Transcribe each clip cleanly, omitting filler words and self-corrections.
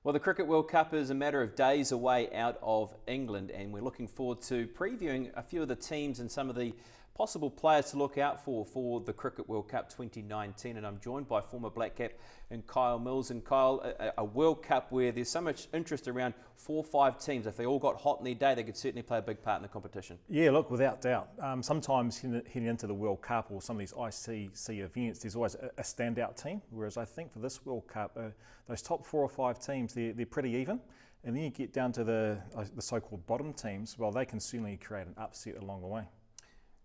Well, the Cricket World Cup is a matter of days away out of England, and we're looking forward to previewing a few of the teams and some of the possible players to look out for the Cricket World Cup 2019. And I'm joined by former Black Cap and Kyle Mills. And Kyle, a World Cup where there's so much interest around 4 or 5 teams. If they all got hot in their day, they could certainly play a big part in the competition. Yeah, look, without doubt. Sometimes heading into the World Cup or some of these ICC events, there's always a standout team. Whereas I think for this World Cup, those top 4 or 5 teams, they're pretty even. And then you get down to the so-called bottom teams, well, they can certainly create an upset along the way.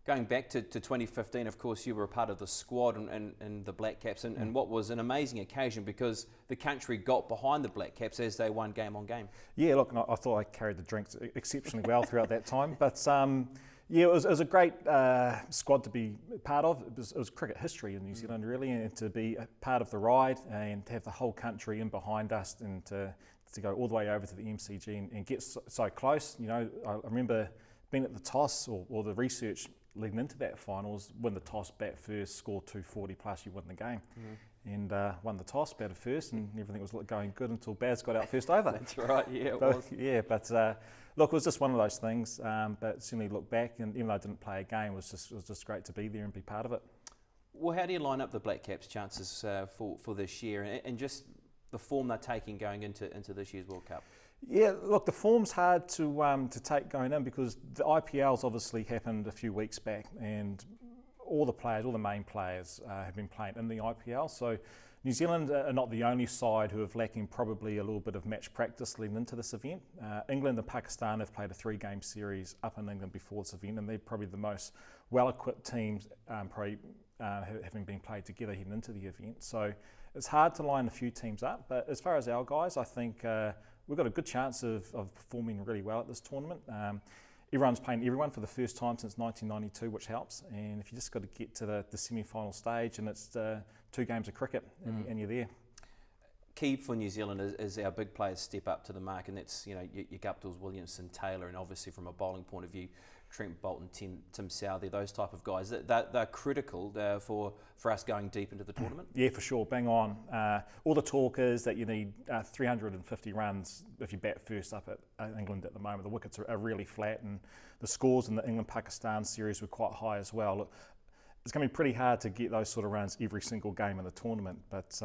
Going back to 2015, of course, you were a part of the squad and the Black Caps, and what was an amazing occasion because the country got behind the Black Caps as they won game on game. Yeah, look, I thought I carried the drinks exceptionally well throughout that time. But yeah, it was a great squad to be part of. It was cricket history in New Zealand, really, and to be a part of the ride and to have the whole country in behind us and to go all the way over to the MCG and get so close. You know, I remember being at the toss or the research leading into that finals, win the toss, bat first, score 240 plus, you win the game. And won the toss, batted first, and everything was going good until Baz got out first over. That's right, yeah, it was. Yeah, but look, it was just one of those things. But certainly look back, and even though I didn't play a game, it was just great to be there and be part of it. Well, how do you line up the Black Caps' chances for this year, and just the form they're taking going into this year's World Cup? Yeah, look, the form's hard to take going in because the IPL's obviously happened a few weeks back, and all the main players have been playing in the IPL. So New Zealand are not the only side who have lacking probably a little bit of match practice leading into this event. England and Pakistan have played a 3-game series up in England before this event, and they're probably the most well-equipped teams, having been played together heading into the event. So it's hard to line a few teams up, but as far as our guys, I think we've got a good chance of performing really well at this tournament. Everyone's playing everyone for the first time since 1992, which helps. And if you just got to get to the semi-final stage, and it's 2 games of cricket, and you're there. Key for New Zealand is our big players step up to the mark, and that's your Guptills, Williamson, Taylor, and obviously from a bowling point of view, Trent Boult and Tim Southee, those type of guys. They're critical for us going deep into the tournament. Yeah, for sure, bang on. All the talk is that you need 350 runs if you bat first up at England at the moment. The wickets are really flat, and the scores in the England-Pakistan series were quite high as well. Look, it's going to be pretty hard to get those sort of runs every single game in the tournament, but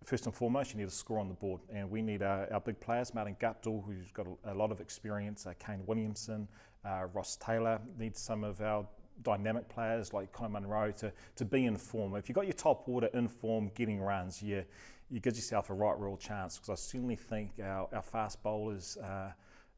first and foremost, you need a score on the board, and we need our big players, Martin Guptill, who's got a lot of experience, Kane Williamson, Ross Taylor, needs some of our dynamic players like Conor Munro to be in form. If you've got your top order in form, getting runs, you give yourself a right real chance, because I certainly think our fast bowlers,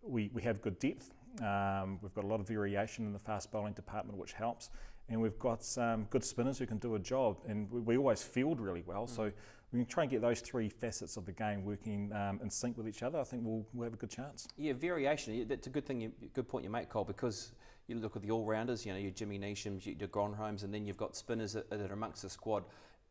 we have good depth. We've got a lot of variation in the fast bowling department, which helps. And we've got some good spinners who can do a job, and we always field really well. So we can try and get those 3 facets of the game working in sync with each other. I think we'll have a good chance. Yeah, variation. That's a good thing. Good point you make, Cole, because you look at the all-rounders. Your Jimmy Neeshams, your Gronholms, and then you've got spinners that are amongst the squad.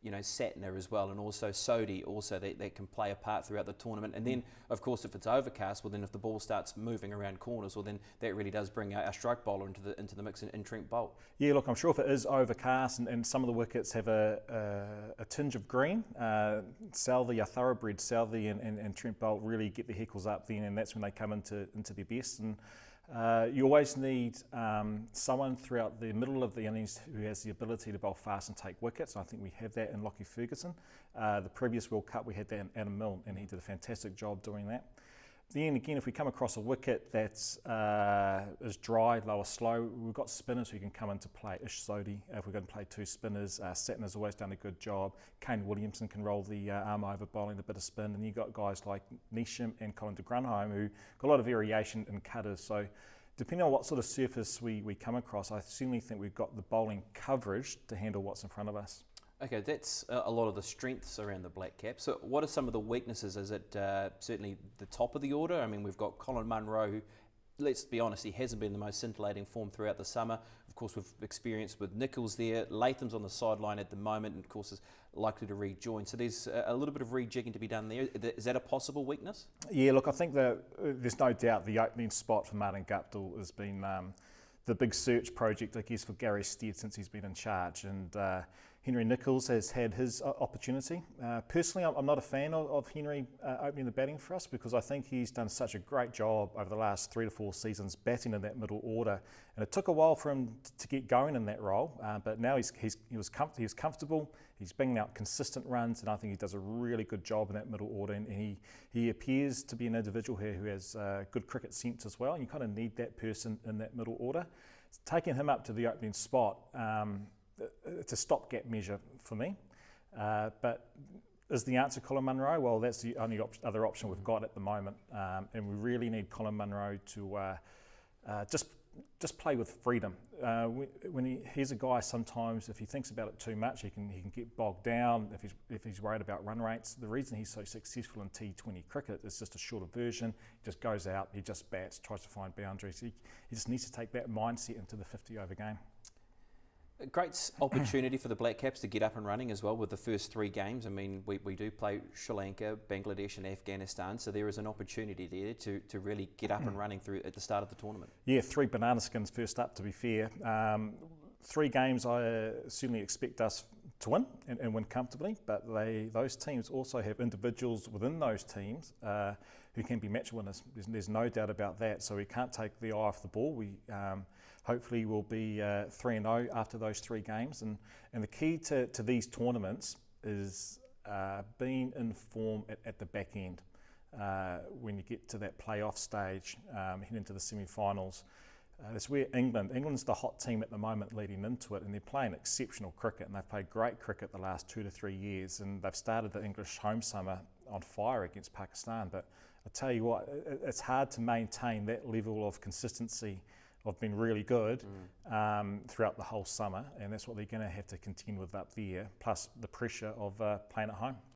Satner as well, and also Sodhi, also that can play a part throughout the tournament. And then, of course, if it's overcast, well, then if the ball starts moving around corners, well, then that really does bring our strike bowler into the mix in Trent Boult. Yeah, look, I'm sure if it is overcast and some of the wickets have a tinge of green, Southee, a thoroughbred Southee and Trent Boult really get the heckles up then, and that's when they come into their best. And you always need someone throughout the middle of the innings who has the ability to bowl fast and take wickets. And I think we have that in Lockie Ferguson. The previous World Cup, we had that in Adam Milne, and he did a fantastic job doing that. Then again, if we come across a wicket that is dry, lower, slow, we've got spinners who can come into play. Ish Sodhi, if we're going to play 2 spinners, Satner's always done a good job. Kane Williamson can roll the arm over, bowling a bit of spin. And you've got guys like Neesham and Colin de Grunholm who got a lot of variation in cutters. So depending on what sort of surface we come across, I certainly think we've got the bowling coverage to handle what's in front of us. Okay, that's a lot of the strengths around the Black Caps. So what are some of the weaknesses? Is it certainly the top of the order? I mean, we've got Colin Munro, who, let's be honest, he hasn't been the most scintillating form throughout the summer. Of course, we've experienced with Nicholls there. Latham's on the sideline at the moment, and of course is likely to rejoin. So there's a little bit of rejigging to be done there. Is that a possible weakness? Yeah, look, I think that there's no doubt the opening spot for Martin Guptill has been the big search project, I guess, for Gary Stead since he's been in charge. And Henry Nicholls has had his opportunity. Personally, I'm not a fan of Henry opening the batting for us because I think he's done such a great job over the last 3 to 4 seasons batting in that middle order. And it took a while for him to get going in that role, but now he was comfortable. He's bringing out consistent runs, and I think he does a really good job in that middle order. And he appears to be an individual here who has good cricket sense as well. And you kind of need that person in that middle order. Taking him up to the opening spot, it's a stopgap measure for me. But is the answer Colin Munro? Well, that's the only other option we've got at the moment. And we really need Colin Munro to just play with freedom. He's a guy, sometimes if he thinks about it too much, he can get bogged down if he's worried about run rates. The reason he's so successful in T20 cricket is just a shorter version. He just goes out, he just bats, tries to find boundaries. He just needs to take that mindset into the 50-over game. A great opportunity for the Black Caps to get up and running as well with the first 3 games. I mean, we do play Sri Lanka, Bangladesh and Afghanistan, so there is an opportunity there to really get up and running through at the start of the tournament. Yeah, 3 banana skins first up, to be fair. 3 games I certainly expect us to win and win comfortably, but those teams also have individuals within those teams who can be match winners. There's no doubt about that, so we can't take the eye off the ball. We hopefully we'll be 3-0 after those 3 games, and the key to these tournaments is being in form at the back end. When you get to that playoff stage, heading into the semi-finals, that's where England's the hot team at the moment leading into it, and they're playing exceptional cricket, and they've played great cricket the last 2 to 3 years, and they've started the English home summer on fire against Pakistan. But I tell you what, it's hard to maintain that level of consistency of being really good throughout the whole summer, and that's what they're going to have to contend with up there, plus the pressure of playing at home.